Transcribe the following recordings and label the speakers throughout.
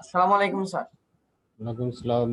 Speaker 1: আসসালামু আলাইকুম স্যার।
Speaker 2: ওয়ালাইকুম আসসালাম।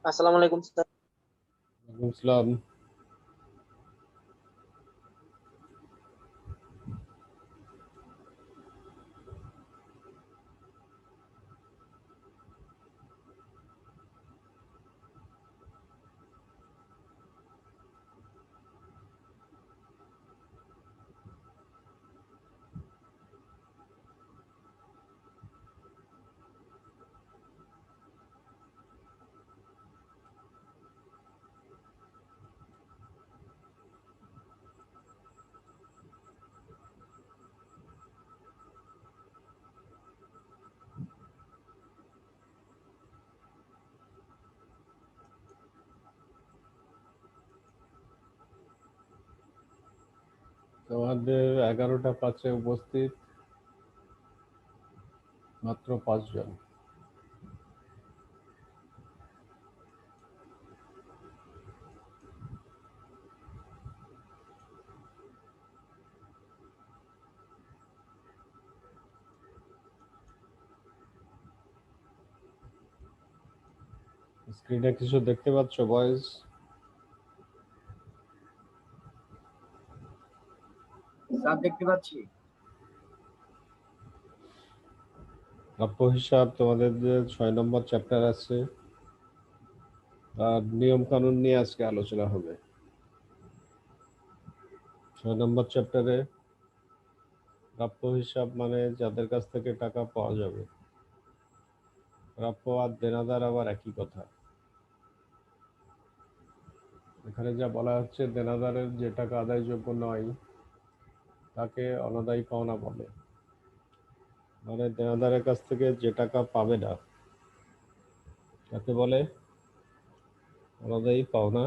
Speaker 3: আসসালামু আলাইকুম স্যার।
Speaker 2: ওয়ালাইকুম আসসালাম। তোমাদের 11টা 5-এ উপস্থিত মাত্র 5 জন। স্ক্রিনে কিছু দেখতে পাচ্ছ বয়েজ?
Speaker 1: স্যার দেখতে পাচ্ছি।
Speaker 2: প্রাপ্য হিসাব তোমাদের যে 6 নম্বর চ্যাপ্টার আছে তার নিয়ম কানুন নিয়ে আজকে আলোচনা হবে। 6 নম্বর চ্যাপ্টারে প্রাপ্য হিসাব মানে যাদের কাছ থেকে টাকা পাওয়া যাবে। প্রাপ্য আর দেনাদার আবার একই কথা। এখানে যা বলা হচ্ছে, দেনাদারের যে টাকা আদায়যোগ্য নয় তাকে অনাদায়ী পাওনা বলে। মানে দেনাদারের কাছ থেকে যে টাকা পাবে না তাকে বলে অনাদায়ী পাওনা।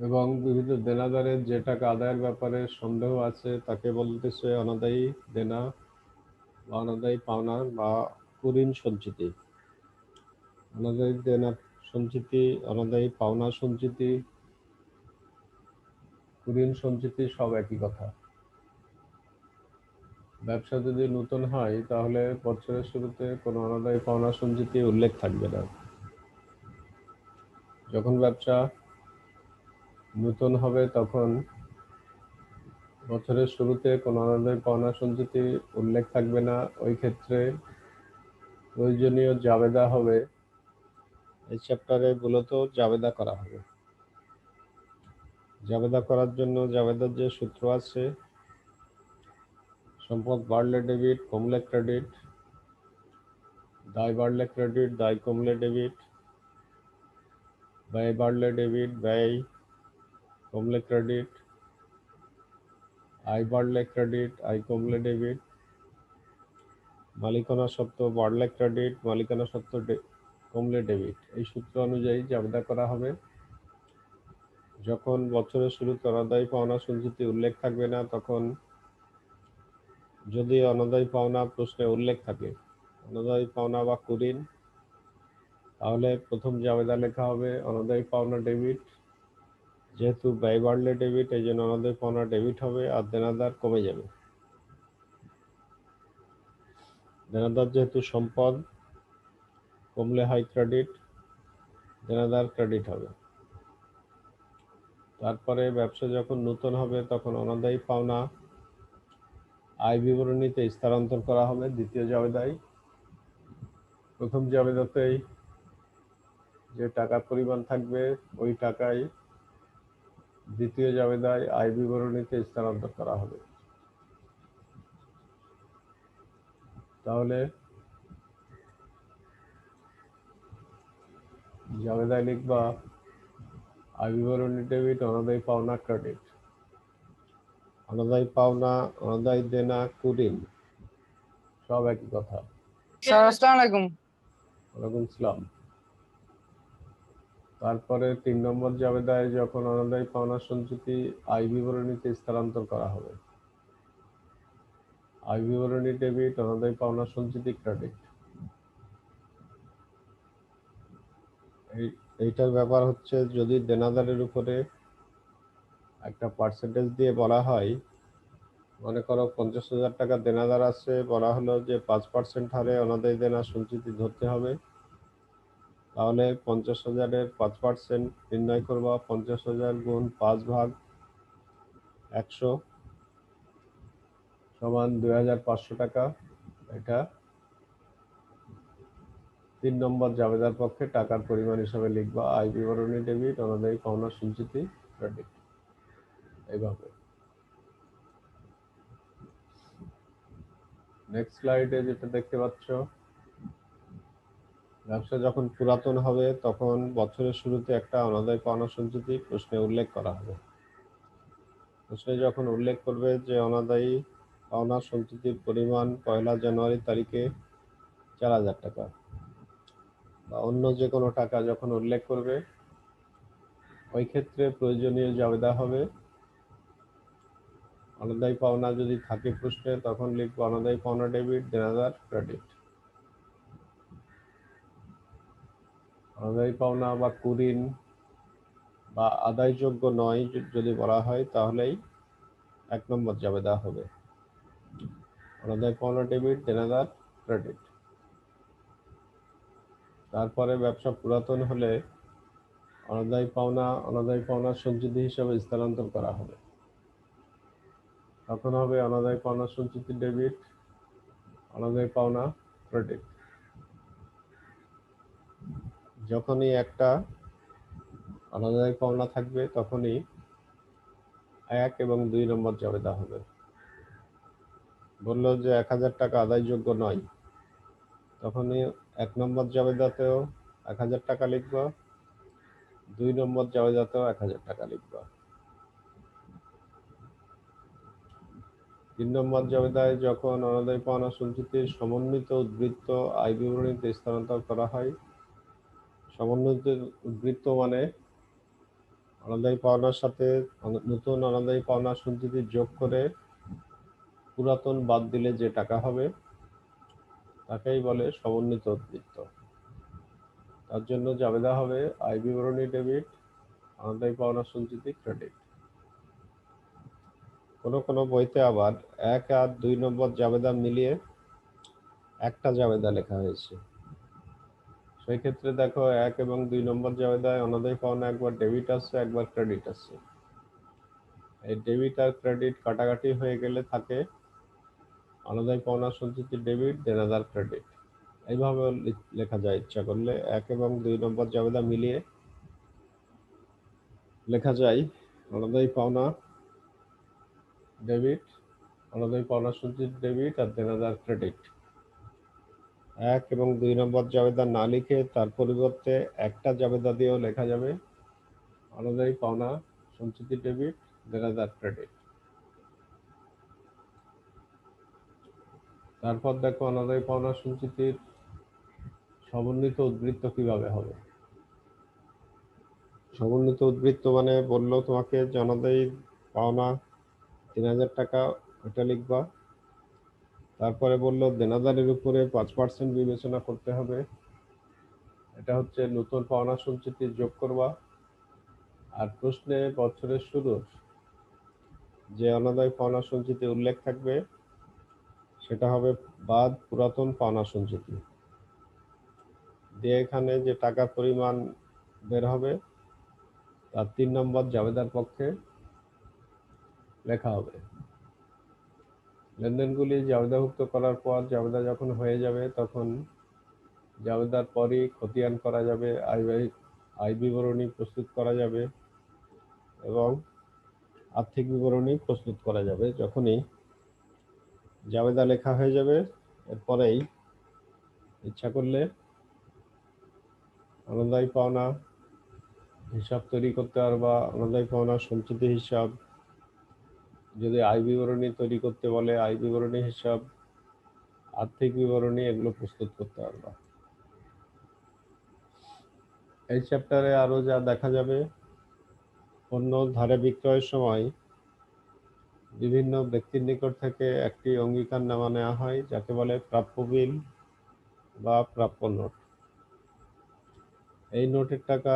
Speaker 2: এবং বিভিন্ন দেনাদারের যে টাকা আদায়ের ব্যাপারে সন্দেহ আছে তাকে বলতেছে অনাদায়ী দেনা বা অনাদায়ী পাওনা বা কুঋণ সঞ্চিতি। অনাদায়ী দেনা সঞ্চিতি, অনাদায়ী পাওনা সঞ্চিতি, কুঋণ সঞ্চিতি সব একই কথা। ব্যবসা যদি নতুন হয় তাহলে বছরের শুরুতে কোনো অনাদায়ী পাওনা সঞ্চিতি উল্লেখ থাকবে না। যখন ব্যবসা নতুন হবে তখন বছরের শুরুতে কোনো অনাদায়ী পাওনা সঞ্চিতি উল্লেখ থাকবে না। ওই ক্ষেত্রে প্রয়োজনীয় জাবেদা হবে, এই চ্যাপ্টারে মূলত জাবেদা করা হবে। জাবেদা করার জন্য জাবেদার যে সূত্র আছে, সম্পদ বাড়লে ডেবিট, কমলে ক্রেডিট, দায় বাড়লে ক্রেডিট, দায় কমলে ডেবিট, ব্যয় বাড়লে ডেবিট, ব্যয় কমলে ক্রেডিট, আয় বাড়লে ক্রেডিট, আয় কমলে ডেবিট, মালিকানা সত্ত্ব বাড়লে ক্রেডিট, মালিকানা সত্ত্ব কমলে ডেবিট। এই সূত্র অনুযায়ী জাবেদা করা হবে। যখন বছরের শুরুতে অনাদায়ী পাওনা সঞ্চিতি উল্লেখ থাকবে না, তখন যদি অনাদায়ী পাওনা প্রশ্নে উল্লেখ থাকে, অনাদায়ী পাওনা বা কুঋণ, তাহলে প্রথম জাবেদা লেখা হবে অনাদায়ী পাওনা ডেবিট। যেহেতু ব্যয় বাড়লে ডেবিট, এই জন্য অনাদায়ী পাওনা ডেবিট হবে আর দেনাদার কমে যাবে। দেনাদার যেহেতু সম্পদ, কমলে হয় ক্রেডিট, দেনাদার ক্রেডিট হবে। তারপরে ব্যবসা যখন নতুন হবে তখন অনাদায়ী পাওনা আয় বিবরণীতে স্থানান্তর করা হবে দ্বিতীয় জাবেদায়। প্রথম জাবেদাতেই যে টাকার পরিমাণ থাকবে ওই টাকাই দ্বিতীয় জাবেদায় আয় বিবরণীতে স্থানান্তর করা হবে। তাহলে জাবেদায় লিখবা আয় বিবরণী ডেবিট, অনাদায়ী পাওনা ক্রেডিট। অনাদায়ী পাওনা, অনাদায়ী দেনা, কুঋণ সব একই কথা।
Speaker 4: স্যার আসসালামু আলাইকুম।
Speaker 2: ওয়ালাইকুম আসসালাম। তারপরে 3 নম্বর জাবেদায় যখন অনাদায়ী পাওনা সঞ্চিতি আয় বিবরণীতে স্থানান্তর করা হবে, আয় বিবরণী ডেবিট, অনাদায়ী পাওনা সঞ্চিতি ক্রেডিট। এইটার ব্যাপার হচ্ছে, যদি দেনাদারের উপরে একটা পার্সেন্টেজ দিয়ে বলা হয়, মনে করো 50,000 টাকা দেনাদার আছে, বলা হলো যে 5% হারে অনাদায়ী দেনা সঞ্চিতি ধরতে হবে, তাহলে 50,000-এর 5% নির্ণয় করবা। 50,000 গুণ 5/100 সমান 2,500 টাকা। এটা 3 নম্বর জাবেদার পক্ষে টাকার পরিমাণ হিসাবে লিখবা আয় বিবরণী ডেবিট, অনাদায়ী পাওনা সঞ্চিতি ক্রেডিট। এইভাবে নেক্সট স্লাইডে যেটা দেখতে পাচ্ছ, ব্যবসা যখন পুরাতন হবে তখন বছরের শুরুতে একটা অনাদায়ী পাওনা সঞ্চিতি প্রশ্নে উল্লেখ করা হবে। প্রশ্নে যখন উল্লেখ করবে যে অনাদায়ী পাওনা সঞ্চিতির পরিমাণ 1 জানুয়ারি তারিখে 4,000 টাকা বা অন্য যে কোনো টাকা যখন উল্লেখ করবে, ওই ক্ষেত্রে প্রয়োজনীয় জাবেদা হবে অনাদায়ী পাওনা যদি থাকে প্রশ্নে, তখন লিখবো অনাদায়ী পাওনা ডেবিট, দেনাদার ক্রেডিট। অনাদায়ী পাওনা বা কুঋণ বা আদায়যোগ্য নয় যদি বলা হয় তাহলেই 1 নম্বর জাবেদা হবে। অনাদায় পাওনা ডেবিট, দেনাদার ক্রেডিট। তারপরে ব্যবসা পুরাতন হলে অনাদায় পাওনা সঞ্চিতি হিসাবে স্থানান্তর করা হবে। তখন হবে অনাদায় পাওনা সঞ্চিতি ডেবিট, অনাদায় পাওনা ক্রেডিট। যখনই একটা অনাদায় পাওনা থাকবে তখনই 1 এবং 2 নম্বর জাবেদা হবে। বললো যে 1000 টাকা আদায়যোগ্য নয়, তখনই 1 নম্বর জাবেদাতেও 1000 টাকা লিখবা, 2 নম্বর জাবেদাতেও 1000 টাকা লিখবা। 3 নম্বর জাবেদায় যখন অনাদায় পাওনা সঞ্চিতির সমন্বিত উদ্বৃত্ত আয় বিবরণীতে স্থানান্তর করা হয়, সমন্বিত উদ্বৃত্ত মানে অনাদায় পাওনার সাথে নতুন অনাদায় পাওনা সঞ্চিতি যোগ করে পুরাতন বাদ দিলে যে টাকা হবে তাকেই বলে সমন্বিত উদ্বৃত্ত। তার জন্য জাবেদা হবে আয় বিবরণী ডেবিট, অনাদায় পাওনা সঞ্চিতি ক্রেডিট। কোনো বইতে আবার 1 আর 2 নম্বর জাবেদা মিলিয়ে একটা জাবেদা লেখা হয়েছে। সেই ক্ষেত্রে দেখো 1 এবং 2 নম্বর জাবেদায় অনাদায় পাওনা একবার ডেবিট আছে, একবার ক্রেডিট আছে। এই ডেবিট আর ক্রেডিট কাটাকাটি হয়ে গেলে থাকে অনাদায় পাওনা সঞ্চিতি ডেবিট, দেনাদার ক্রেডিট। এইভাবে লেখা যায় ইচ্ছা করলে। 1 এবং 2 নম্বর জাবেদা মিলিয়ে লেখা যায় অনাদায় পাওনা ডেবিট, অনাদায় পাওনা সঞ্চিতি ডেবিট আর দেনাদার ক্রেডিট। 1 এবং 2 নম্বর জাবেদা না লিখে তার পরিবর্তে একটা জাবেদা দিয়েও লেখা যাবে অনাদায় পাওনা সঞ্চিতি ডেবিট, দেনাদার ক্রেডিট। তারপর দেখো অনাদায় পাওনা সঞ্চিতির সমন্বিত উদ্বৃত্ত কিভাবে হবে। সমন্বিত উদ্বৃত্ত মানে বললো তোমাকে যে অনাদায় পাওনা 3000 টাকা, ওটা লিখবা। তারপরে বললো দেনাদারের উপরে 5% বিবেচনা করতে হবে, এটা হচ্ছে নতুন পাওনা সঞ্চিতি যোগ করবা। আর প্রশ্নে বছরের শুরুর যে অনাদায় পাওনা সঞ্চিতি উল্লেখ থাকবে সেটা হবে বাদ পুরাতন পাওনা সঞ্চিতি দিয়ে এখানে যে টাকার পরিমাণ বের হবে তার 3 নম্বর জাবেদার পক্ষে লেখা হবে। লেনদেনগুলি জাবেদাভুক্ত করার পর জাবেদা যখন হয়ে যাবে তখন জাবেদার পরই খতিয়ান করা যাবে, আয় বিবরণী প্রস্তুত করা যাবে এবং আর্থিক বিবরণী প্রস্তুত করা যাবে। যখনই জাবেদা লেখা হয়ে যাবে এরপরেই ইচ্ছা করলে অনাদায় পাওনা হিসাব তৈরি করতে পারবা। অনাদায় পাওনা সঞ্চিতি হিসাব, যদি আয় বিবরণী তৈরি করতে বলে আয় বিবরণী হিসাব, আর্থিক বিবরণী, এগুলো প্রস্তুত করতে পারবা। এই চ্যাপ্টারে আরো যা দেখা যাবে, পণ্য ধারে বিক্রয়ের সময় বিভিন্ন ব্যক্তির নিকট থেকে একটি অঙ্গীকারনামা নেওয়া হয় যাকে বলে প্রাপ্য বিল বা প্রাপ্য নোট। এই নোটের টাকা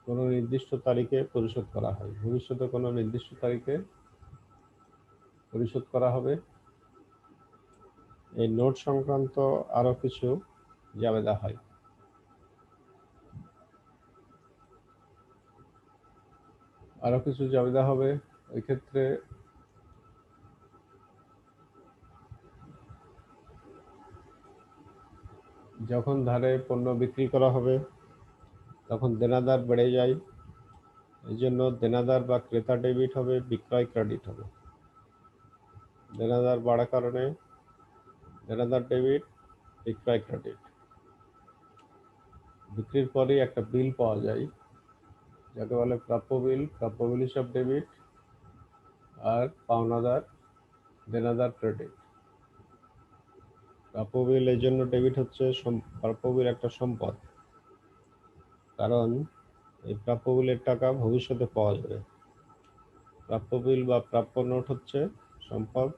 Speaker 2: কোনো নির্দিষ্ট তারিখে পরিশোধ করা হয়, ভবিষ্যতে কোনো নির্দিষ্ট তারিখে পরিশোধ করা হবে। এই নোট সংক্রান্ত আরো কিছু জাবেদা হয়। আরো কিছু জাবেদা হবে ওই ক্ষেত্রে যখন ধারে পণ্য বিক্রি করা হবে তখন দেনাদার বেড়ে যায়, এই জন্য দেনাদার বা ক্রেতা ডেবিট হবে, বিক্রয় ক্রেডিট হবে। দেনাদার বাড়ার কারণে দেনাদার ডেবিট, বিক্রয় ক্রেডিট। বিক্রির পরেই একটা বিল পাওয়া যায় যাকে বলে প্রাপ্য বিল হিসাব ডেবিট আর পাওনাদার দেনাদার ক্রেডিট। প্রাপ্য বিল এই জন্য ডেবিট হচ্ছে, প্রাপ্য বিল একটা সম্পদ, কারণ এই প্রাপ্য বিলের টাকা ভবিষ্যতে পাওয়া যাবে। প্রাপ্য বিল বা প্রাপ্য নোট হচ্ছে সম্পদ,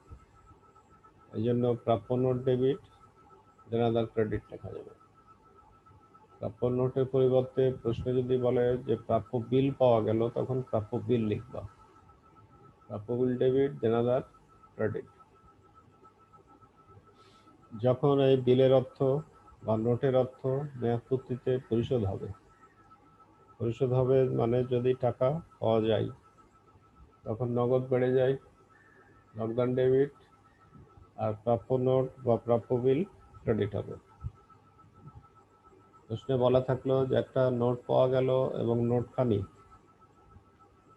Speaker 2: এই জন্য প্রাপ্য নোট ডেবিট, দেনাদার ক্রেডিট লেখা যাবে। প্রাপ্য নোটের পরিবর্তে প্রশ্নে যদি বলে যে প্রাপ্য বিল পাওয়া গেল, তখন প্রাপ্য বিল লিখবা। প্রাপ্য বিল ডেবিট, দেনাদার ক্রেডিট। যখন এই বিলের অর্থ বা নোটের অর্থ মেয়াদপূর্তিতে পরিশোধ হবে মানে যদি টাকা পাওয়া যায়, তখন নগদ বেড়ে যায়, নগদান ডেবিট, আর প্রাপ্য নোট বা প্রাপ্য বিল ক্রেডিট হবে। প্রশ্নে বলা থাকলো যে একটা নোট পাওয়া গেল এবং নোটখানি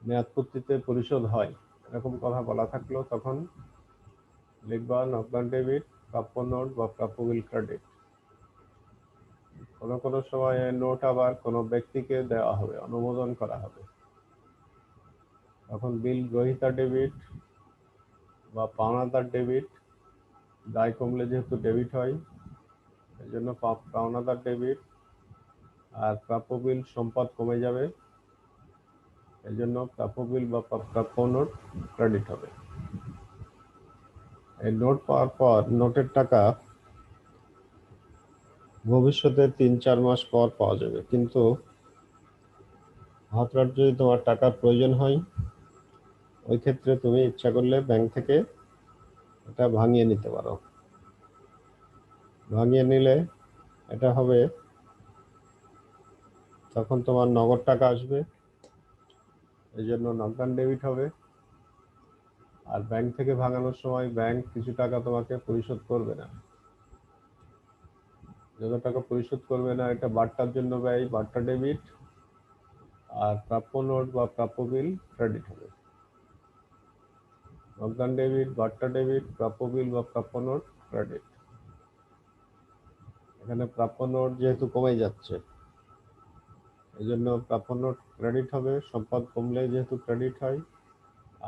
Speaker 2: মেয়াদপূর্তিতে পরিশোধ হয়, এরকম কথা বলা থাকলো, তখন লিখবা নগদান ডেবিট, প্রাপ্য নোট বা প্রাপ্য বিল ক্রেডিট। কোনো কোনো সময় নোট আবার কোনো ব্যক্তিকে দেওয়া হবে, অনুমোদন করা হবে, তখন বিল গ্রহীতা ডেবিট বা পাওনাদার ডেবিট। দায় কমলে যেহেতু ডেবিট হয়, এই জন্য পাওনাদার ডেবিট। আর প্রাপ্য বিল সম্পদ কমে যাবে, এই জন্য প্রাপ্য বিল বা প্রাপ্য নোট ক্রেডিট হবে। এই নোট পাওয়ার পর নোটের টাকা ভবিষ্যতে 3-4 মাস পর পাওয়া যাবে, কিন্তু হঠাৎ যদি তোমার টাকার প্রয়োজন হয়, ওই ক্ষেত্রে তুমি ইচ্ছা করলে ব্যাংক থেকে এটা ভাঙিয়ে নিতে পারো। ভাঙিয়ে নিলে এটা হবে, তখন তোমার নগদ টাকা আসবে, এই জন্য নগদান ডেবিট হবে। আর ব্যাংক থেকে ভাঙানোর সময় ব্যাংক কিছু টাকা তোমাকে পরিশোধ করবে না। যত টাকা পরিশোধ করবে না, এটা বার্তার জন্য ব্যয়, বার্তা ডেবিট। আর প্রাপ্য নোট বা প্রাপ্য বিল ক্রেডিট হবে। নগদান ডেবিট, বার্তা ডেবিট, প্রাপ্য বিল বা প্রাপ্য নোট ক্রেডিট। এখানে প্রাপ্য নোট যেহেতু কমে যাচ্ছে, এই জন্য প্রাপ্য নোট ক্রেডিট হবে। সম্পদ কমলে যেহেতু ক্রেডিট হয়,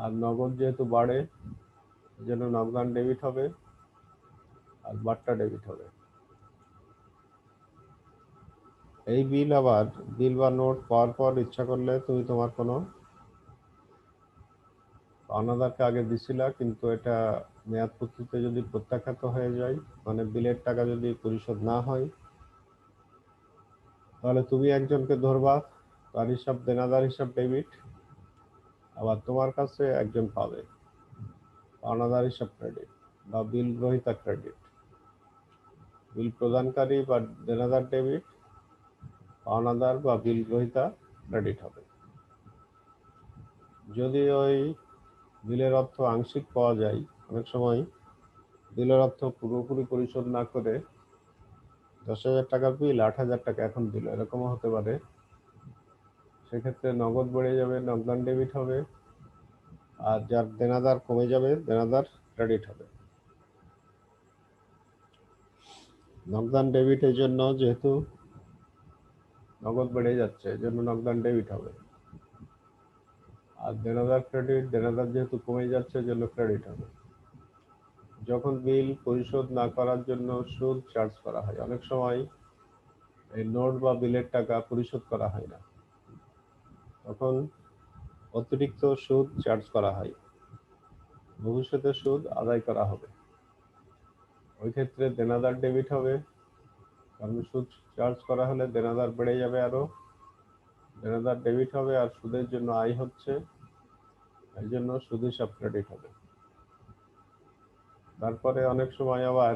Speaker 2: আর নগদ যেহেতু বাড়ে, এই জন্য নগদান ডেবিট হবে আর বার্তা ডেবিট হবে। এই বিল বা নোট পাওয়ার পর ইচ্ছা করলে তুমি তোমার কোনো পাওনাদারকে আগে দিছিলা, কিন্তু এটা মেয়াদপূর্তিতে যদি প্রত্যাখ্যাত হয়ে যায়, মানে বিলের টাকা যদি পরিশোধ না হয়, তাহলে তুমি একজনকে ধরবা, তার হিসাব দেনাদার হিসাব ডেবিট, আবার তোমার কাছে একজন পাবে পাওনাদার হিসাব ক্রেডিট বা বিল গ্রহীতা ক্রেডিট। বিল প্রদানকারী বা দেনাদার ডেবিট, পাওনাদার বা বিল গ্রহীতা ক্রেডিট হবে। যদি ওই বিলের অর্থ আংশিক পাওয়া যায়, অনেক সময় বিলের অর্থ পুরোপুরি পরিশোধ না করে 10,000 টাকার বিল 8,000 টাকা এখন দিল, এরকমও হতে পারে। সেক্ষেত্রে নগদ বেড়ে যাবে, নগদান ডেবিট হবে। আর যার দেনাদার কমে যাবে, দেনাদার ক্রেডিট হবে। নগদান ডেবিটের জন্য যেহেতু নগদ বেড়ে যাচ্ছে, এই জন্য নগদান ডেবিট হবে। আর দেনাদার ক্রেডিট, দেনাদার যেহেতু কমে যাচ্ছে, এই জন্য ক্রেডিট হবে। যখন বিল পরিশোধ না করার জন্য সুদ চার্জ করা হয়, অনেক সময় এই নোট বা বিলের টাকা পরিশোধ করা হয় না, তখন অতিরিক্ত সুদ চার্জ করা হয়, ভবিষ্যতে সুদ আদায় করা হবে। ওই ক্ষেত্রে দেনাদার ডেবিট হবে, কারণ সুদ চার্জ করা হলে দেনাদার বেড়ে যাবে, আরো দেনাদার ডেবিট হবে। আর সুদের জন্য আয় হচ্ছে, এই জন্য সুদ হিসাব ক্রেডিট হবে। তারপরে অনেক সময় আবার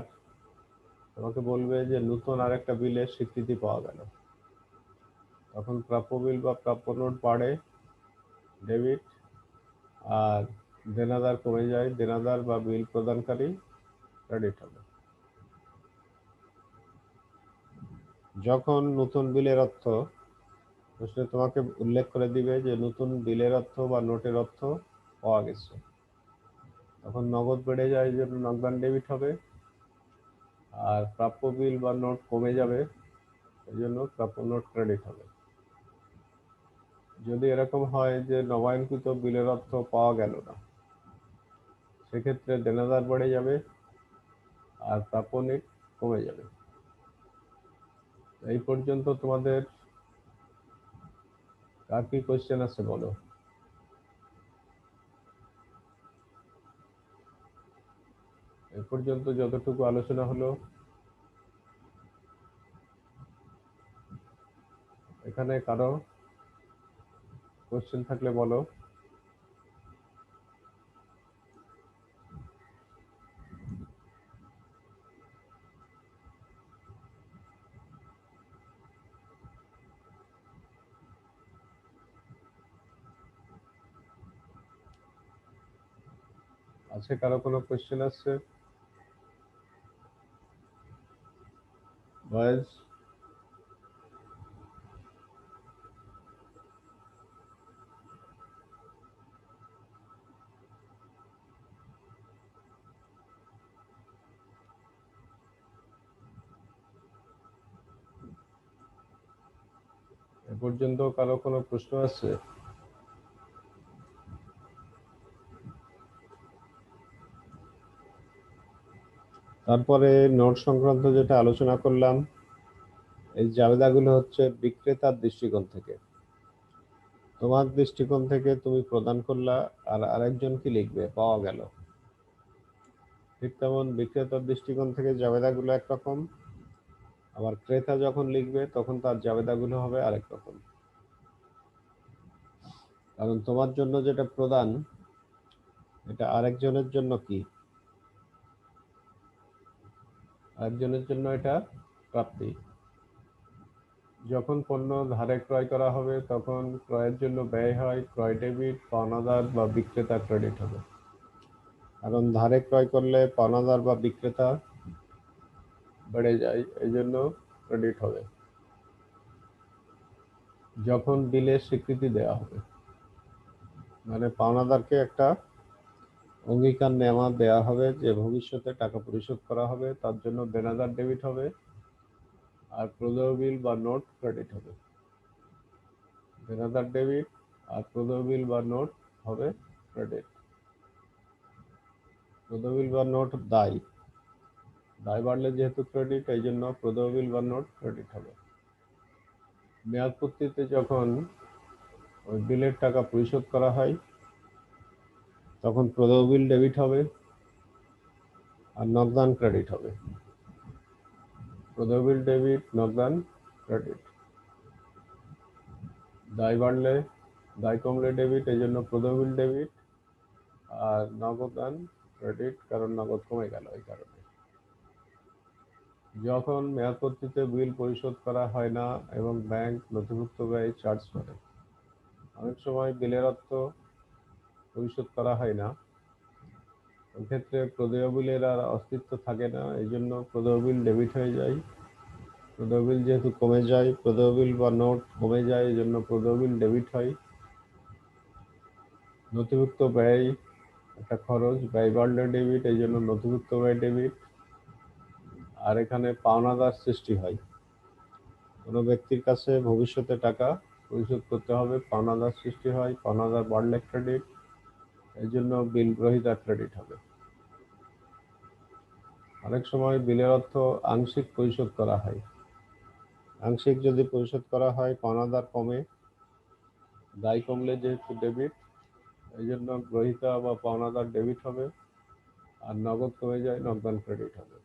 Speaker 2: তোমাকে বলবে যে নতুন আরেকটা বিলের স্বীকৃতি পাওয়া গেল, তখন প্রাপ্য বিল বা প্রাপ্য নোট বাড়ে, ডেবিট। আর দেনাদার কমে যায়, দেনাদার বা বিল প্রদানকারী ক্রেডিট হবে। যখন নতুন বিলের অর্থ, প্রশ্নে তোমাকে উল্লেখ করে দিবে যে নতুন বিলের অর্থ বা নোটের অর্থ পাওয়া গেছে, তখন নগদ বেড়ে যায়, এই জন্য নগদান ডেবিট হবে। আর প্রাপ্য বিল বা নোট কমে যাবে, এই জন্য প্রাপ্য নোট ক্রেডিট হবে। যদি এরকম হয় যে নবায়নকৃত বিলের অর্থ পাওয়া গেল না, সেক্ষেত্রে দেনাদার বেড়ে যাবে আর প্রাপ্য নোট কমে যাবে। এই পর্যন্ত তোমাদের কার কি কোয়েশ্চেন আছে বলো? এ পর্যন্ত যতটুকু আলোচনা হলো, এখানে কারো কোশ্চেন থাকলে বলো। আছে কারো কোনো কোশ্চেন আছে? বয়েজ, এ পর্যন্ত কারো কোনো প্রশ্ন আছে? তারপরে নোট সংক্রান্ত যেটা আলোচনা করলাম, এই জাবেদাগুলো হচ্ছে বিক্রেতার দৃষ্টিকোণ থেকে। তোমার দৃষ্টিকোণ থেকে তুমি প্রদান করলা, আর আরেকজন কি লিখবে, পাওয়া গেল। ঠিক তেমন বিক্রেতার দৃষ্টিকোণ থেকে জাবেদাগুলো একরকম, আবার ক্রেতা যখন লিখবে তখন তার জাবেদাগুলো হবে আরেক রকম। কারণ তোমার জন্য যেটা প্রদান, এটা আরেকজনের জন্য কি, আরেকজনের জন্য এটা প্রাপ্তি। যখন পণ্য ধারে ক্রয় করা হবে তখন ক্রয়ের জন্য ব্যয় হয়, ক্রয় ডেবিট, পাওনাদার বা বিক্রেতা ক্রেডিট হবে। কারণ ধারে ক্রয় করলে পাওনাদার বা বিক্রেতা বেড়ে যায়, এই জন্য ক্রেডিট হবে। যখন বিলের স্বীকৃতি দেওয়া হবে, মানে পাওনাদারকে একটা অঙ্গীকার নেওয়া দেওয়া হবে যে ভবিষ্যতে টাকা পরিশোধ করা হবে, তার জন্য দেনাদার ডেবিট হবে, আর প্রদেয় বিল বা নোট ক্রেডিট হবে। দেনাদার ডেবিট আর প্রদেয় বিল বা নোট হবে ক্রেডিট। প্রদেয় বিল বা নোট দায়, দায় বাড়লে যেহেতু ক্রেডিট, এই জন্য প্রদেয় বিল বা নোট ক্রেডিট হবে। মেয়াদ পূর্তিতে যখন ওই বিলের টাকা পরিশোধ করা হয় তখন প্রদেয় বিল ডেবিট হবে আর নগদান ক্রেডিট হবে। প্রদেয় বিল ডেবিট, নগদান ক্রেডিট। দায় বাড়লে, দায় কমলে ডেবিট, এই জন্য প্রদেয় বিল ডেবিট আর নগদান ক্রেডিট, কারণ নগদ কমে গেল এই কারণে। যখন মেয়াদপত্তিতে বিল পরিশোধ করা হয় না এবং ব্যাংক নথিভুক্ত ব্যয় চার্জ করে, অনেক সময় বিলের অর্থ পরিশোধ করা হয় না, এক্ষেত্রে প্রদেয় বিলের আর অস্তিত্ব থাকে না, এই জন্য প্রদেয় বিল ডেবিট হয়ে যায়। প্রদেয় বিল যেহেতু কমে যায়, প্রদেয় বিল বা নোট কমে যায়, এই জন্য প্রদেয় বিল ডেবিট হয়। নথিভুক্ত ব্যয় একটা খরচ, ব্যয় বাড়লে ডেবিট, এই জন্য নথিভুক্ত ব্যয় ডেবিট। আর এখানে পাওনাদার সৃষ্টি হয়, কোনো ব্যক্তির কাছে ভবিষ্যতে টাকা পরিশোধ করতে হবে, পাওনাদার সৃষ্টি হয়, পাওনাদার বাড়লে ক্রেডিট, এই জন্য বিল গ্রহীতা ক্রেডিট হবে। অনেক সময় বিলের অর্থ আংশিক পরিশোধ করা হয়, আংশিক যদি পরিশোধ করা হয় পাওনাদার কমে, দায় কমলে যেহেতু ডেবিট, এই জন্য গ্রহীতা বা পাওনাদার ডেবিট হবে, আর নগদ কমে যায়, নগদান ক্রেডিট হবে।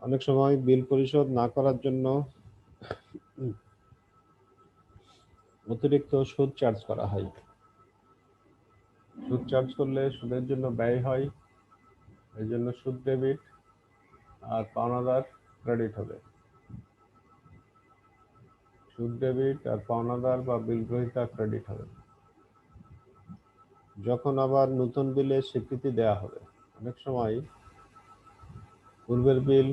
Speaker 2: অনেক সময় বিল পরিশোধ না করার জন্য অতিরিক্ত সুদ চার্জ করা হয়। সুদ চার্জ করলে সুদের জন্য ব্যয় হয়, এই জন্য সুদ ডেবিট আর পাওনাদার ক্রেডিট হবে। সুদ ডেবিট আর পাওনাদার বা বিল গ্রহীতা ক্রেডিট হবে। যখন আবার নতুন বিলের স্বীকৃতি দেওয়া হবে, অনেক সময় পূর্বের বিল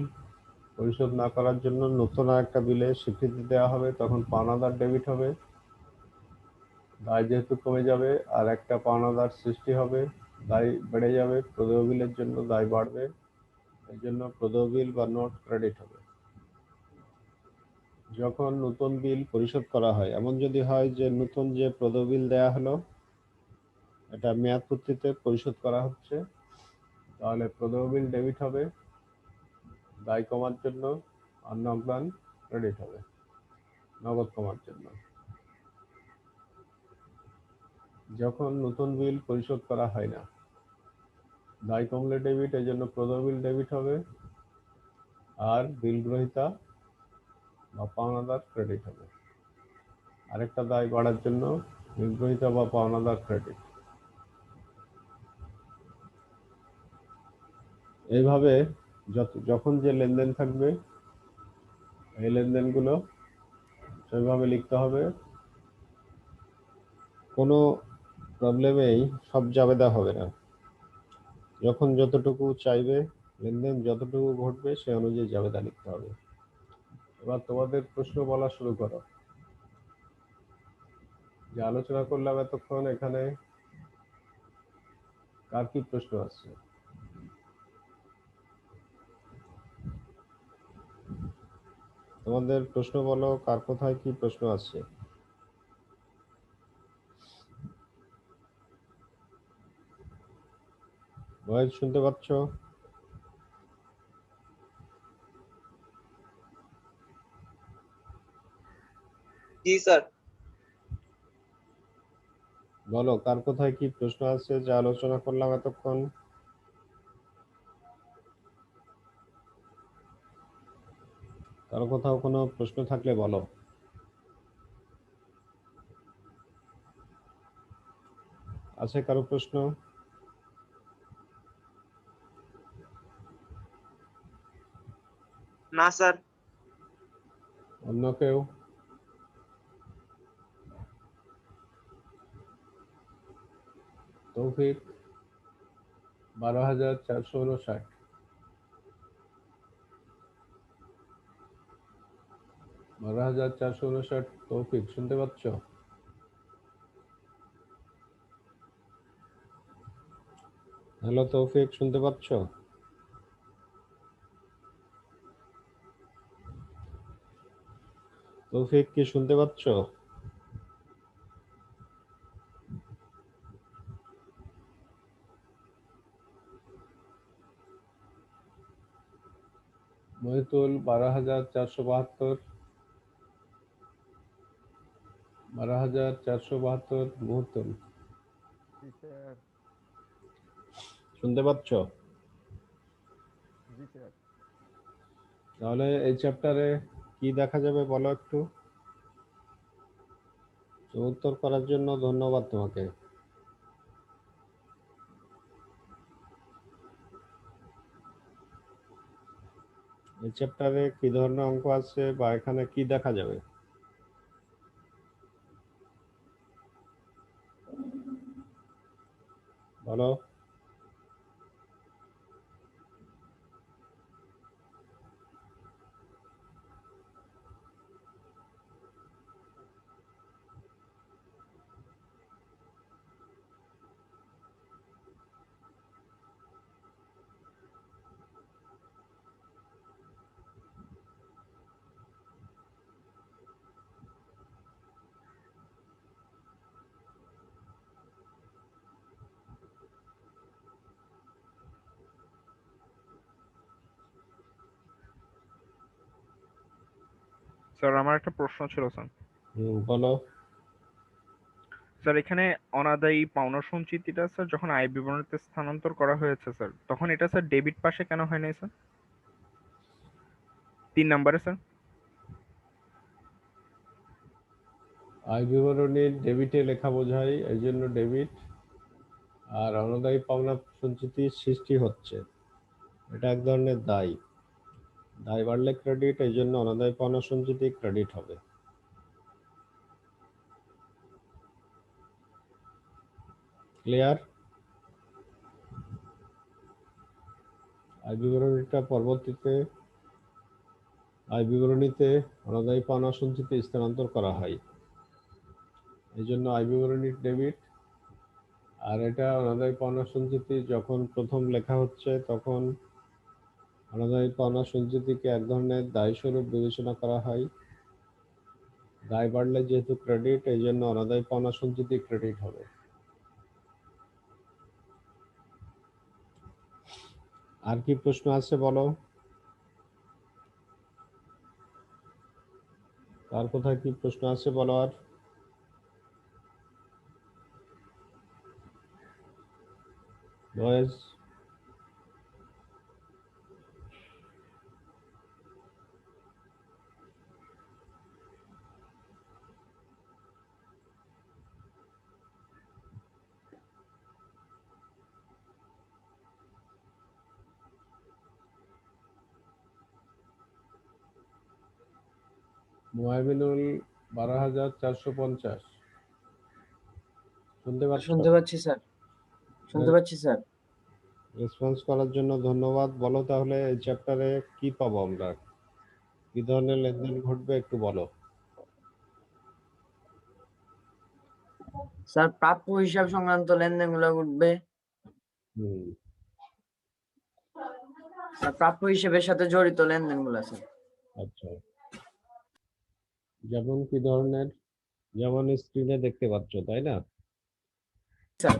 Speaker 2: পরিশোধ না করার জন্য নতুন আরেকটা বিলের স্বীকৃতি দেওয়া হবে, তখন পাওনাদার ডেবিট হবে, দায় যেহেতু কমে যাবে আর একটা পাওনাদার সৃষ্টি হবে, দায় বেড়ে যাবে, প্রদেয় বিলের জন্য দায় বাড়বে, এই জন্য প্রদেয় বিল বা নোট ক্রেডিট হবে। যখন নতুন বিল পরিশোধ করা হয়, এমন যদি হয় যে নতুন যে প্রদেয় বিল দেওয়া হলো এটা মেয়াদ পূর্তিতে পরিশোধ করা হচ্ছে, তাহলে প্রদেয় বিল ডেবিট হবে দায় কমার জন্য, আর নগদান ক্রেডিট হবে নগদ কমার জন্য। যখন নতুন বিল পরিশোধ করা হয় না, দায় কমলে ডেবিট, এই জন্য প্রদেয় বিল ডেবিট হবে, আর বিল গ্রহীতা বা পাওনাদার ক্রেডিট হবে। আরেকটা দায় বাড়ার জন্য বিল গ্রহীতা বা পাওনাদার ক্রেডিট। এইভাবে যখন যে লেনদেন থাকবে এই লেনদেনগুলো সেইভাবে লিখতে হবে। কোনো প্রবলেমেই সব জাবেদা হবে না। যখন যতটুকু চাইবে লেনদেন যতটুকু ঘটবে সে অনুযায়ী জাবেদা লিখতে হবে। এবার তোমাদের প্রশ্ন বলা শুরু করো। যে আলোচনা করলাম এতক্ষণ, এখানে কার কি প্রশ্ন আছে? তোমাদের প্রশ্ন বলো, কার কোথায় কি প্রশ্ন আছে? ভয়েস শুনতে পাচ্ছ?
Speaker 3: জি স্যার।
Speaker 2: বলো কার কোথায় কি প্রশ্ন আছে যা আলোচনা করলাম এতক্ষণ? কারো কোথাও কোনো প্রশ্ন থাকলে বলো। আছে কারো প্রশ্ন?
Speaker 3: না স্যার।
Speaker 2: অন্য কেউ? তৌফিক 12,459। 12,459 তৌফিক শুনতে পাচ্ছ? হ্যালো তৌফিক শুনতে পাচ্ছ? তৌফিক কি শুনতে পাচ্ছ? মহিতুল 12,472। 12,472 মুহুতুল
Speaker 4: জি স্যার।
Speaker 2: শুনতে পাচ্ছ?
Speaker 4: জি স্যার।
Speaker 2: তাহলে এই চ্যাপ্টারে কি দেখা যাবে বলো একটু। উত্তর করার জন্য ধন্যবাদ তোমাকে। এই চ্যাপ্টারে কি ধরনের অঙ্ক আছে বা এখানে কি দেখা যাবে বলো।
Speaker 4: স্যার আমার একটা প্রশ্ন ছিল স্যার।
Speaker 2: বলো।
Speaker 4: স্যার এখানে অনাদায়ী পাওনা সঞ্চিতিটা স্যার যখন আয় বিবরণীতে স্থানান্তর করা হয়েছে স্যার, তখন এটা স্যার ডেবিট পাশে কেন হয় নাই স্যার? 3 নম্বরে স্যার।
Speaker 2: আয় বিবরণীর ডেবিটে লেখা বোঝায়, এই জন্য ডেবিট। আর অনাদায়ী পাওনা সঞ্চিতির সৃষ্টি হচ্ছে, এটা এক ধরনের দায়। দায় বাড়লে ক্রেডিট, এই জন্য অনাদায়ী পাওনা সঞ্চিতি ক্রেডিট হবে। ক্লিয়ার? আয় বিবরণীটা পরবর্তীতে আয় বিবরণীতে অনাদায়ী পাওনা সঞ্চিতি স্থানান্তর করা হয়, এই জন্য আয় বিবরণীর ডেবিট। আর এটা অনাদায়ী পাওনা সঞ্চিতি যখন প্রথম লেখা হচ্ছে তখন অনাদায়ী পাওনা সঞ্চিতিকে এক ধরনের দায় স্বরূপ বিবেচনা করা হয়। দায় বাড়লে যেহেতু ক্রেডিট, এই জন্য অনাদায়ী পাওনা সঞ্চিতি ক্রেডিট হবে। আর কি প্রশ্ন আছে বলো। তার কোথায় কি প্রশ্ন আছে বলো। আর ভয়েস মুয়ামিনুল 12,450 শুনতে পাচ্ছ?
Speaker 1: শুনতে পাচ্ছি স্যার, শুনতে পাচ্ছি স্যার।
Speaker 2: রেসপন্স করার জন্য ধন্যবাদ। বলো তাহলে এই চ্যাপ্টারে কি পাবো আমরা, কি ধরনের লেনদেন ঘটবে একটু বলো।
Speaker 1: স্যার প্রাপ্য হিসাব সংক্রান্ত লেনদেনগুলো ঘটবে।
Speaker 2: হুম,
Speaker 1: স্যার প্রাপ্য হিসাবের সাথে জড়িত লেনদেনগুলো স্যার।
Speaker 2: আচ্ছা। যেমন কি ধরনের? যেমন স্ক্রিনে দেখতে পাচ্ছ, তাই না?
Speaker 1: স্যার,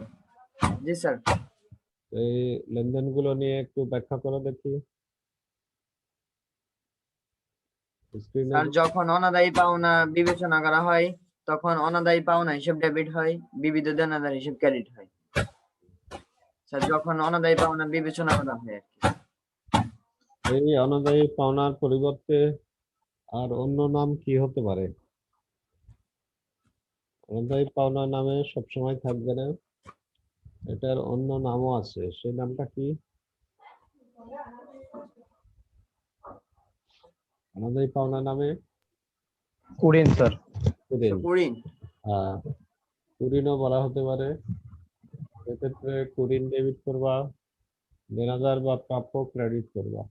Speaker 1: জি স্যার।
Speaker 2: তো এই লেনদেনগুলো নিয়ে একটু ব্যাখ্যা করো দেখি স্ক্রিনে।
Speaker 1: স্যার যখন অনাদায়ী পাওনা বিবেচনা করা হয় তখন অনাদায়ী পাওনা হিসেব ডেবিট হয়, বিবিধ দেনাদার হিসেব ক্রেডিট হয়। স্যার যখন অনাদায়ী পাওনা বিবেচনা করা হয় আর কি।
Speaker 2: এই অনাদায়ী পাওনার পরিবর্তে আর অন্য নাম কি হতে পারে? অনাদায়ী পাওনা নামে সবসময় থাকবে না, এটার অন্য নামও আছে, সেই নামটা কি? অনাদায়ী পাওনা নামে
Speaker 5: কুড়িন স্যার।
Speaker 2: কুরিন।
Speaker 1: কুড়িন।
Speaker 2: হ্যাঁ, কুরিনও বলা হতে পারে। এক্ষেত্রে কুরিন ডেবিট করবা, দেনাদার বা প্রাপ্য ক্রেডিট করবা।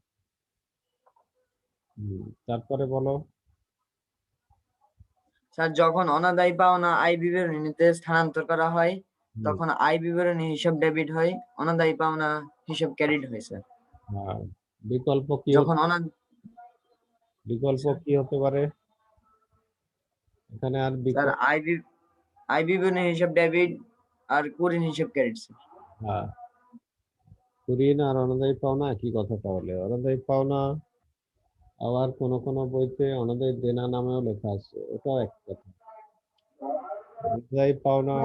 Speaker 2: তারপরে বলো।
Speaker 1: স্যার যখন অনাদায়ী পাওনা আয় বিবরণীতে স্থানান্তর করা হয়
Speaker 2: হুম,
Speaker 1: তখন আয় বিবরণী হিসাব ডেবিট হয়, অনাদায়ী পাওনা হিসাব ক্রেডিট হয় স্যার।
Speaker 2: হ্যাঁ, বিকল্প কি
Speaker 1: যখন
Speaker 2: বিকল্প কি হতে পারে এখানে? আর
Speaker 1: স্যার
Speaker 2: বিকল্প,
Speaker 1: আয় বিবরণী হিসাব ডেবিট আর কুড়িন হিসাব ক্রেডিট স্যার।
Speaker 2: হ্যাঁ, কুরিন আর অনাদায়ী পাওনা একই কথা। তাহলে অনাদায়ী পাওনা আবার কোন কোন বইতে অনাদায়ী দেনা নামেও লেখা আছে, ওটাও এক কথা। অনাদায়ী পাওনা,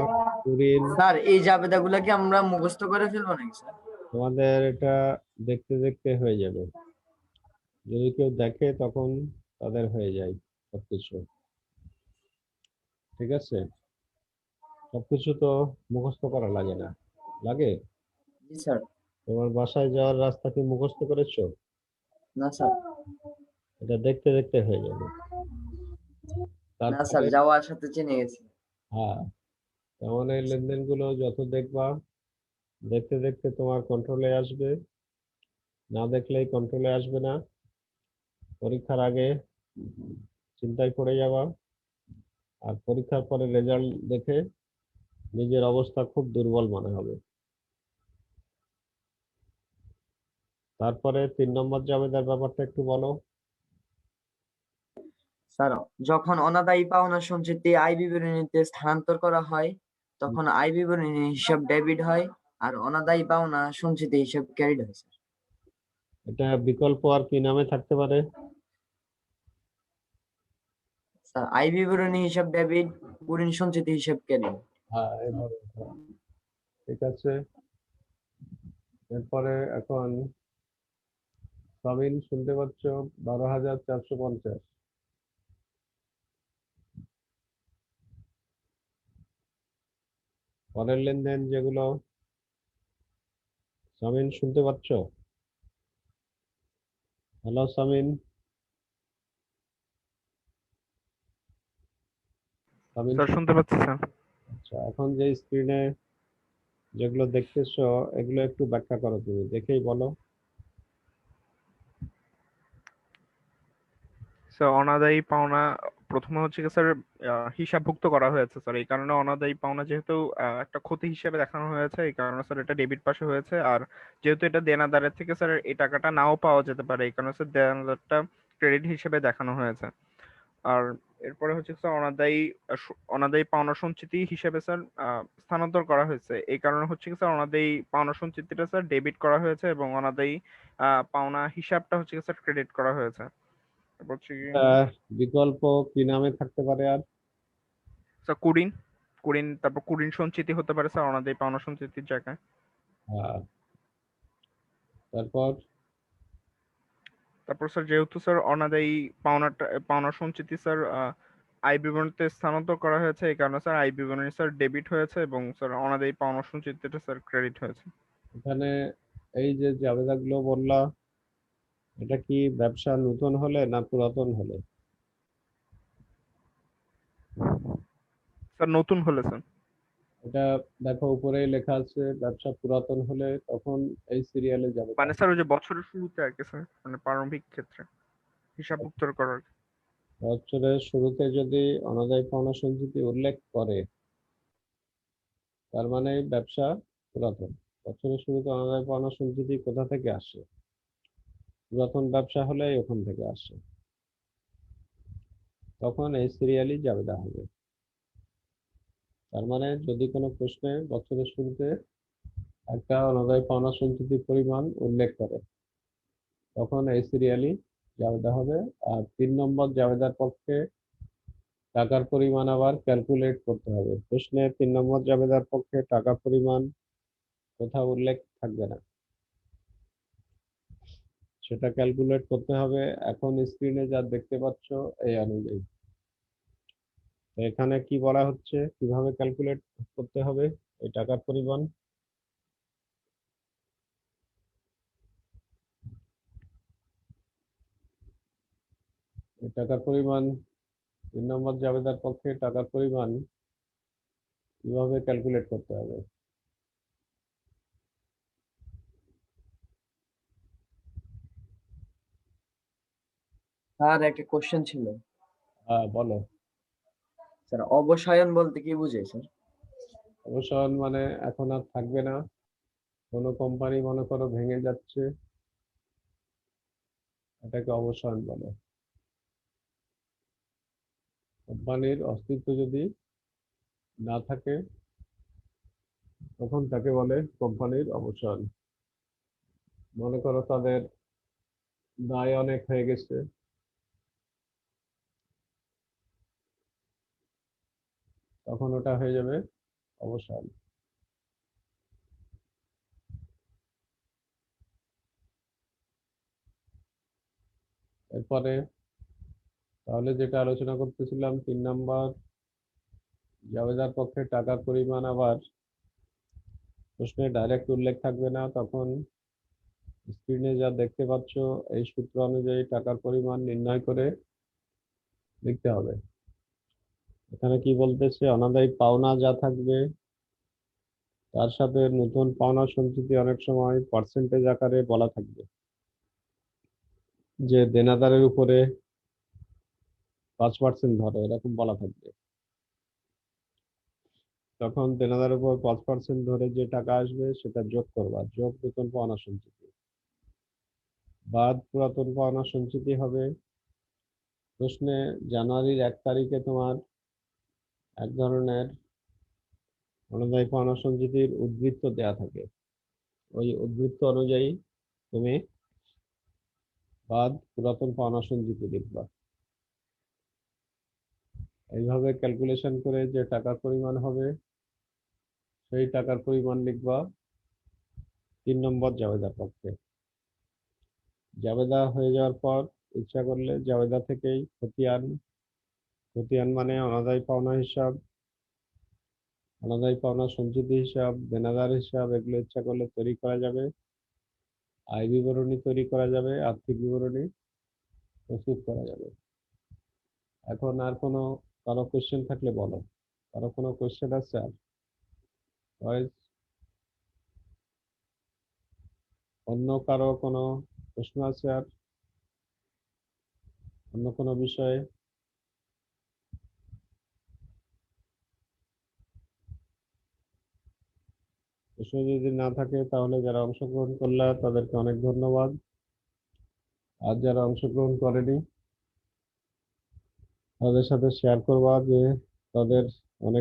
Speaker 2: কুরিন,
Speaker 1: স্যার এই জাবেদাগুলো কি আমরা মুখস্থ করে ফেলবো নাকি স্যার?
Speaker 2: তোমাদের এটা দেখতে দেখতে হয়ে যাবে। যদি কেউ দেখে তখন তাদের হয়ে যায় সবকিছু। ঠিক আছে, সবকিছু তো মুখস্থ করা লাগে না। লাগে?
Speaker 1: জি স্যার।
Speaker 2: তোমার বাসায় যাওয়ার রাস্তা কি মুখস্থ করেছো?
Speaker 1: না স্যার।
Speaker 2: এটা দেখতে দেখতে হয়ে যাবে।
Speaker 1: না স্যার,
Speaker 2: তারপরে
Speaker 1: যাওয়ার সাথে চিনে গেছি।
Speaker 2: হ্যাঁ, তেমন এই লেনদেনগুলো যত দেখবা, দেখতে দেখতে তোমার কন্ট্রোলে আসবে, না দেখলেই কন্ট্রোলে আসবে না। পরীক্ষার আগে চিন্তায় পড়ে যাবা, আর পরীক্ষার পরে রেজাল্ট দেখে নিজের অবস্থা খুব দুর্বল মনে হবে। তারপরে 3 নম্বর জাবেদার ব্যাপারটা একটু বলো।
Speaker 1: স্যার যখন অনাদায়ী পাওনা সঞ্চিতি আয় বিবরণীতে স্থানান্তর করা হয় তখন আয় বিবরণী হিসাব ডেবিট হয় আর অনাদায়ী পাওনা সঞ্চিতি হিসাব ক্রেডিট হয় স্যার।
Speaker 2: এটা বিকল্প আর কি নামে থাকতে পারে?
Speaker 1: স্যার আয় বিবরণী হিসাব ডেবিট, কুড়িন সঞ্চিতি হিসাব ক্রেডিট।
Speaker 2: হ্যাঁ, এভাবে। ঠিক আছে, এরপরে এখন সামিন শুনতে পাচ্ছ? 12,450 পরের লেনদেন যেগুলো। সামিন শুনতে পাচ্ছ? হ্যালো সামিন। সামিন
Speaker 4: স্যার শুনতে পাচ্ছি স্যার।
Speaker 2: আচ্ছা, এখন যে স্ক্রিনে যেগুলো দেখতেছো এগুলো একটু ব্যাখ্যা করো, তুমি দেখেই বলো।
Speaker 4: স্যার অনাদায়ী পাওনা প্রথমে হচ্ছে কি স্যার হিসাবভুক্ত করা হয়েছে স্যার, এই কারণে অনাদায়ী পাওনা যেহেতু একটা ক্ষতি হিসেবে দেখানো হয়েছে, এই কারণে স্যার এটা ডেবিট পাশে হয়েছে। আর যেহেতু এটা দেনাদারের থেকে স্যার এই টাকাটা নাও পাওয়া যেতে পারে, এই কারণে স্যার দেনাদারটা ক্রেডিট হিসেবে দেখানো হয়েছে। আর এরপরে হচ্ছে স্যার অনাদায়ী পাওনা সঞ্চিতি হিসেবে স্যার স্থানান্তর করা হয়েছে, এই কারণে হচ্ছে কি স্যার অনাদায়ী পাওনা সঞ্চিতিটা স্যার ডেবিট করা হয়েছে এবং অনাদায়ী পাওনা হিসাবটা হচ্ছে কি স্যার ক্রেডিট করা হয়েছে। তারপর হচ্ছে কি
Speaker 2: বিকল্প কি নামে থাকতে পারে আর?
Speaker 4: স্যার কুড়িন, তারপর কুড়িন সঞ্চিতি হতে পারে স্যার অনাদায়ী পাওনা সঞ্চিতির জায়গায়।
Speaker 2: হ্যাঁ, তারপর
Speaker 4: তারপর স্যার যেহেতু স্যার অনাদায়ী পাওনা সঞ্চিতি স্যার আয় বিবরণীতে স্থানান্তর করা হয়েছে, এই কারণে স্যার আয় বিবরণী স্যার ডেবিট হয়েছে এবং স্যার অনাদায়ী পাওনা সঞ্চিতিটা স্যার ক্রেডিট হয়েছে।
Speaker 2: এখানে এই যে জাবেদাগুলো বললা, এটা কি ব্যবসা নতুন হলে না পুরাতন হলে?
Speaker 4: স্যার নতুন হলে স্যার।
Speaker 2: এটা দেখো উপরেই লেখা আছে, ব্যবসা পুরাতন হলে তখন এই সিরিয়ালে যাবে।
Speaker 4: মানে স্যার ওই যে বছরের শুরুতে আর কি স্যার, মানে প্রারম্ভিক ক্ষেত্রে হিসাবভুক্ত করার।
Speaker 2: বছরের শুরুতে যদি অনাদায়ী পাওনা সঞ্চিতি উল্লেখ করে, তার মানে ব্যবসা পুরাতন। বছরের শুরুতে অনাদায়ী পাওনা সঞ্চিতি কোথা থেকে আসে? পুরাতন ব্যবসা হলে ওখান থেকে আসে, তখন এই সিরিয়ালই জাবেদা হবে। তার মানে যদি কোনো প্রশ্নে বছরের শুরুতে একটা অনাদায়ী পাওনা সঞ্চিতির পরিমাণ উল্লেখ করে, তখন এই সিরিয়ালই জাবেদা হবে। আর 3 নম্বর জাবেদার পক্ষে টাকার পরিমাণ আবার ক্যালকুলেট করতে হবে। প্রশ্নে 3 নম্বর জাবেদার পক্ষে টাকা পরিমাণ কোথাও উল্লেখ থাকবে না, সেটা ক্যালকুলেট করতে হবে। এখন স্ক্রিনে যা দেখতে পাচ্ছ এই অনুযায়ী। তো এখানে কি বলা হচ্ছে, কিভাবে ক্যালকুলেট করতে হবে এই টাকার পরিমাণ? এই টাকার পরিমাণ 3 নম্বর জাবেদার পক্ষে টাকার পরিমাণ কিভাবে ক্যালকুলেট করতে হবে?
Speaker 1: স্যার একটা কোশ্চেন ছিল।
Speaker 2: হ্যাঁ বলো।
Speaker 1: স্যার অবসায়ন বলতে কি বুঝে স্যার?
Speaker 2: অবসান মানে এখন আর থাকবে না, কোনো কোম্পানি মনে করো ভেঙে যাচ্ছে, এটাকে অবসান বলে। কোম্পানির অস্তিত্ব যদি না থাকে তখন তাকে বলে কোম্পানির অবসান। মনে করো তাদের দায় অনেক হয়ে গেছে, তখন ওটা হয়ে যাবে অবসান। এরপরে তাহলে যেটা আলোচনা করতেছিলাম, 3 নম্বর জাবেদার পক্ষে টাকার পরিমাণ আবার প্রশ্নে ডাইরেক্ট উল্লেখ থাকবে না, তখন স্ক্রিনে যা দেখতে পাচ্ছ এই সূত্র অনুযায়ী টাকার পরিমাণ নির্ণয় করে লিখতে হবে। এখানে কি বলতেছে, অনাদায়ী পাওনা যা থাকবে তার সাথে নতুন পাওনা সঞ্চিতি অনেক সময় পার্সেন্টেজ আকারে বলা থাকবে, যে দেনাদারের উপরে 5% ধরে এরকম বলা থাকবে। তখন দেনাদারের উপর 5% ধরে যে টাকা আসবে সেটা যোগ করবা, যোগ নতুন পাওনা সঞ্চিতি, বাদ পুরাতন পাওনা সঞ্চিতি হবে। প্রশ্নে জানুয়ারির 1 তারিখে তোমার এক ধরনের অনাদায়ী পাওনা সঞ্চিতির উদ্বৃত্ত দেয়া থাকে, ওই উদ্বৃত্ত অনুযায়ী তুমি বাদ পুরাতন পাওনা সঞ্চিতি লিখবা। এইভাবে ক্যালকুলেশন করে যে টাকার পরিমাণ হবে সেই টাকার পরিমাণ লিখবা 3 নম্বর জাবেদার পক্ষে। জাবেদা হয়ে যাওয়ার পর ইচ্ছা করলে জাবেদা থেকেই খতিয়ান, খতিয়ান মানে অনাদায়ী পাওনা হিসাব, অনাদায়ী পাওনা সঞ্চিতি হিসাব, দেনাদার হিসাব, এগুলো ইচ্ছা করলে তৈরি করা যাবে। আয় বিবরণী তৈরি করা যাবে, আর্থিক বিবরণী প্রস্তুত করা যাবে। এখন আর কারো কোশ্চেন থাকলে বলো। কারো কোনো কোশ্চেন আছে আর? Guys, অন্য কারো কোনো প্রশ্ন আছে আর অন্য কোনো বিষয়ে? প্রশ্ন যদি না থাকে তাহলে যারা অংশগ্রহণ করলা তাদেরকে অনেক ধন্যবাদ। আর যারা অংশগ্রহণ করেনি তাদের সাথে শেয়ার করবা যে তাদের